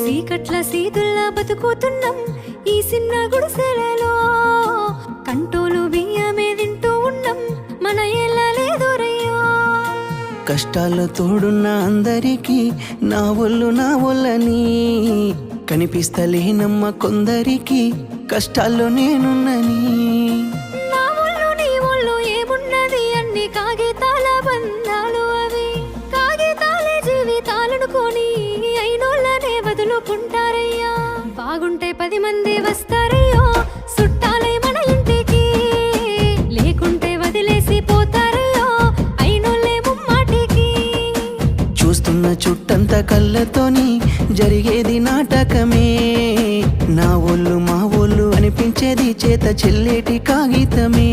సీకట్ల సీతుల్లా బతుకుతున్నాం ఈ చిన్న గుడిసెలలో. కంటోలు బియ్యమే తింటూ ఉన్నాం మన ఏళ్ళలేదోరయ్యో. కష్టాల్లో తోడున్న అందరికీ నా ఒళ్ళని కనిపిస్తలేనమ్మ కొందరికి కష్టాల్లో నేనున్నని. నా ఒళ్ళు నీ ఒళ్ళు ఏమున్నది అన్ని కాగితాల బంధాలు, అవి కాగితాలే జీవితాలనుకొని అయినోళ్ళనే వదులుకుంటారయ్యా. బాగుంటే 10 మంది వస్తారయ్యో చుట్టాలై మన ఇంటికి, లేకుంటే వదిలేసి పోతారయ్యో అయినోళ్ళే ముమ్మాటికి. చూస్తున్న చుట్టంతా కళ్ళతోని జరిగేది నాటకమే. నా ఒళ్ళు మా ఒళ్ళు అనిపించేది చేత చెల్లేటి కాగితమే.